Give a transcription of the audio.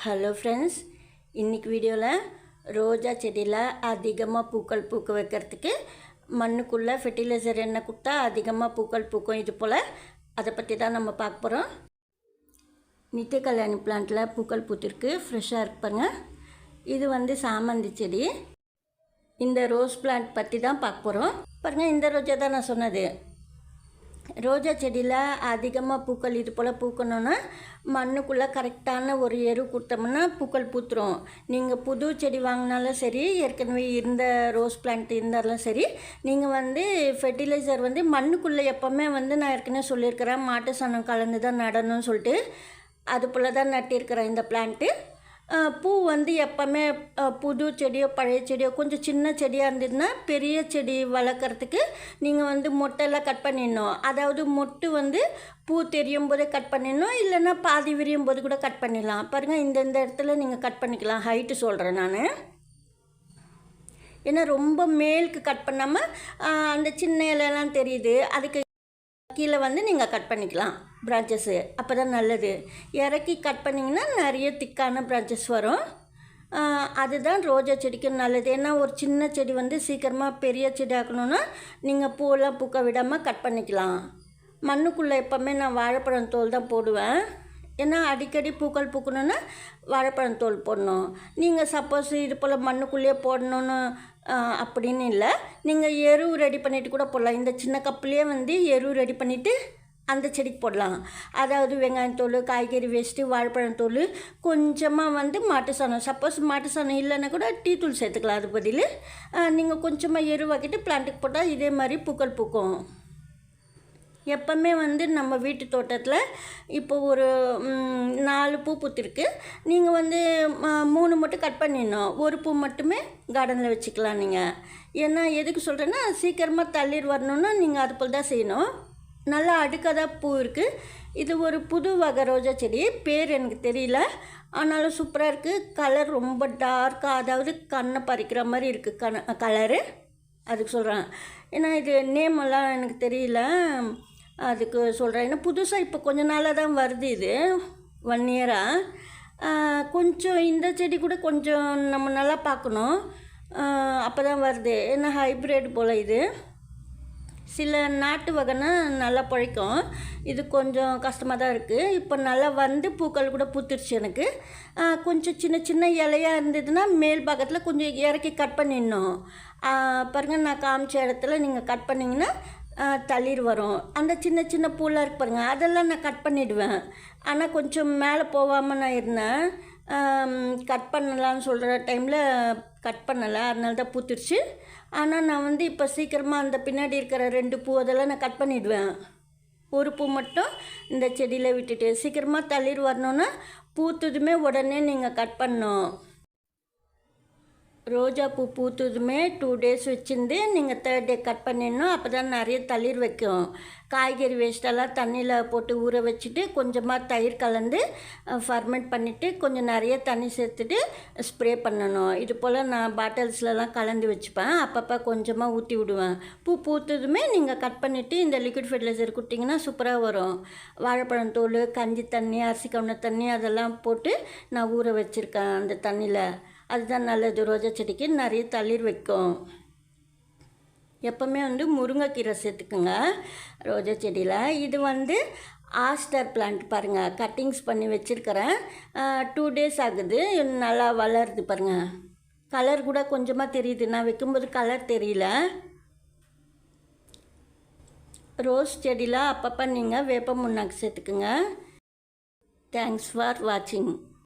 Hello friends, இன்றைக்கி வீடியோவில் ரோஜா செடியில் அதிகமாக பூக்கள் பூக்க வைக்கிறதுக்கு மண்ணுக்குள்ளே ஃபெர்டிலைசர் என்ன கொடுத்தா அதிகமாக பூக்கள் பூக்கும் இது போல் அதை பற்றி தான் நம்ம பார்க்க போகிறோம். நித்திய கல்யாணி பிளான்ட்டில் பூக்கள் பூத்திருக்கு, ஃப்ரெஷ்ஷாக இருப்பாங்க. இது சாமந்தி செடி. இந்த ரோஸ் பிளான்ட் பற்றி தான் பார்க்க போகிறோம். பாருங்கள், இந்த ரோஜா தான் நான் சொன்னது. ரோஜா செடியில் அதிகமாக பூக்கள் இது போல் பூக்கணுன்னா மண்ணுக்குள்ளே கரெக்டான ஒரு எரு கொடுத்தோம்னா பூக்கள் பூத்துரும். நீங்கள் புது செடி வாங்கினாலும் சரி, ஏற்கனவே இருந்த ரோஸ் பிளான்ட் இருந்தாலும் சரி, நீங்கள் ஃபெர்டிலைசர் மண்ணுக்குள்ளே எப்போவுமே நான் ஏற்கனவே சொல்லியிருக்கிறேன், மாட்டு சாணம் கலந்து தான் நடணும்னு சொல்லிட்டு அது போல் தான் நட்டிருக்கிறேன் இந்த பிளான்ட்டு. பூ எப்போவுமே புது செடியோ பழைய செடியோ கொஞ்சம் சின்ன செடியாக இருந்ததுன்னா பெரிய செடி வளர்க்குறதுக்கு நீங்கள் மொட்டையெல்லாம் கட் பண்ணிடணும். அதாவது மொட்டு பூ தெரியும் போதே கட் பண்ணிடணும், இல்லைன்னா பாதி விரியும் போது கூட கட் பண்ணிடலாம். பாருங்கள், இந்த இடத்துல நீங்கள் கட் பண்ணிக்கலாம். ஹைட்டு சொல்கிறேன் நான். ஏன்னா ரொம்ப மேலுக்கு கட் பண்ணாமல் அந்த சின்ன இலையெல்லாம் தெரியுது, அதுக்கு கீழே நீங்கள் கட் பண்ணிக்கலாம் பிரான்ச்சஸ்ஸு. அப்போ தான் நல்லது. இறக்கி கட் பண்ணிங்கன்னா நிறைய திக்கான பிரான்ச்சஸ் வரும். அதுதான் ரோஜா செடிக்கு நல்லது. ஏன்னா ஒரு சின்ன செடி சீக்கிரமாக பெரிய செடி ஆக்கணுன்னா நீங்கள் பூவெல்லாம் பூக்க விடாமல் கட் பண்ணிக்கலாம். மண்ணுக்குள்ளே எப்போவுமே நான் வாழைப்பழம் தோல் தான் போடுவேன். ஏன்னா அடிக்கடி பூக்கள் பூக்கணுன்னா வாழைப்பழம் தோல் போடணும். நீங்கள் சப்போஸ் இது போல் மண்ணுக்குள்ளேயே போடணுன்னு அப்படின்னு இல்லை, நீங்கள் எரு ரெடி பண்ணிவிட்டு கூட போடலாம். இந்த சின்ன கப்புலேயே எரு ரெடி பண்ணிவிட்டு அந்த செடிக்கு போடலாம். அதாவது வெங்காயத்தோல், காய்கறி வேஸ்ட்டு, வாழைப்பழம் தோல், கொஞ்சமாக மாட்டு சாணம். சப்போஸ் மாட்டு சாணம் இல்லைன்னா கூட டீ தூள் சேர்த்துக்கலாம். அது பதில் நீங்கள் கொஞ்சமாக எரு வாக்கிட்டு பிளான்ட்டுக்கு போட்டால் இதே மாதிரி பூக்கள் பூக்கும். எப்போவுமே நம்ம வீட்டு தோட்டத்தில் இப்போ ஒரு 4 பூ பூத்திருக்கு. நீங்கள் 3 மட்டும் கட் பண்ணிடணும். ஒரு பூ மட்டுமே கார்டனில் வச்சுக்கலாம் நீங்கள். ஏன்னா எதுக்கு சொல்கிறேன்னா, சீக்கிரமாக தள்ளிர் வரணுன்னா நீங்கள் அது போல் தான் செய்யணும். நல்லா அடுக்காதான் பூ இருக்குது. இது ஒரு புது வகை ரோஜா செடி, பேர் எனக்கு தெரியல, ஆனாலும் சூப்பராக இருக்குது. கலர் ரொம்ப டார்க்காக, அதாவது கண்ணை பறிக்கிற மாதிரி இருக்குது கலரு. அதுக்கு சொல்கிறேன். ஏன்னா இது நேமெல்லாம் எனக்கு தெரியல, அதுக்கு சொல்கிறேன். ஏன்னா புதுசாக இப்போ கொஞ்ச நாளாக தான் வருது, இது 1 இயராக. கொஞ்சம் இந்த செடி கூட கொஞ்சம் நம்ம நல்லா பார்க்கணும், அப்போ தான் வருது. ஏன்னா ஹைப்ரிட் போல் இது. சில நாட்டு வகைனா நல்லா பழைக்கும், இது கொஞ்சம் கஷ்டமாக தான் இருக்குது. இப்போ நல்லா பூக்கள் கூட பூத்துருச்சு எனக்கு. கொஞ்சம் சின்ன சின்ன இலையாக இருந்ததுன்னா மேல் பக்கத்தில் கொஞ்சம் இறக்கி கட் பண்ணிடணும். பாருங்கள், நான் காமிச்ச இடத்துல நீங்கள் கட் பண்ணிங்கன்னா தளிர் வரும். அந்த சின்ன சின்ன பூலாம் இருக்கு பாருங்கள், அதெல்லாம் நான் கட் பண்ணிவிடுவேன். ஆனால் கொஞ்சம் மேலே போகாமல் நான் இருந்தேன். கட் பண்ணலான்னு சொல்கிற டைமில் கட் பண்ணலை, அதனால தான் பூத்துருச்சு. ஆனால் நான் இப்போ சீக்கிரமாக அந்த பின்னாடி இருக்கிற 2 பூ அதெல்லாம் நான் கட் பண்ணிவிடுவேன். ஒரு பூ மட்டும் இந்த செடியில் விட்டுட்டு சீக்கிரமாக தளிர் வரணுன்னா பூத்ததுமே உடனே நீங்கள் கட் பண்ணணும். ரோஜா பூ பூத்ததுமே 2 டேஸ் வச்சுருந்து நீங்கள் 3rd டே கட் பண்ணிடணும். அப்போ தான் நிறைய தளிர் வைக்கும். காய்கறி வேஸ்ட்டெல்லாம் தண்ணியில் போட்டு ஊற வச்சுட்டு கொஞ்சமாக தயிர் கலந்து ஃபர்மெண்ட் பண்ணிவிட்டு கொஞ்சம் நிறைய தண்ணி சேர்த்துட்டு ஸ்ப்ரே பண்ணணும். இது போல் நான் பாட்டில்ஸ்லலாம் கலந்து வச்சுப்பேன். அப்பப்போ கொஞ்சமாக ஊற்றி விடுவேன். பூ பூத்ததுமே நீங்கள் கட் பண்ணிவிட்டு இந்த லிக்விட் ஃபெர்டிலைசர் கொடுத்தீங்கன்னா சூப்பராக வரும். வாழைப்பழம் தோல், கஞ்சி தண்ணி, அரிசி கவுன தண்ணி அதெல்லாம் போட்டு நான் ஊற வச்சுருக்கேன் அந்த தண்ணியில். அதுதான் நல்லது. ரோஜா செடிக்கு நிறைய தளிர் வைக்கும். எப்போவுமே முருங்கைக்கீரை சேர்த்துக்குங்க ரோஜா செடியில். இது ஆஸ்டர் பிளான்ட் பாருங்கள், கட்டிங்ஸ் பண்ணி வச்சுருக்கிறேன். 2 டேஸ் ஆகுது, நல்லா வளருது பாருங்கள். கலர் கூட கொஞ்சமாக தெரியுது, நான் வைக்கும்போது கலர் தெரியல. ரோஸ் செடியில் அப்பப்போ நீங்கள் வேப்ப முன்னாக்கு சேர்த்துக்குங்க. தேங்க்ஸ் ஃபார் வாட்சிங்.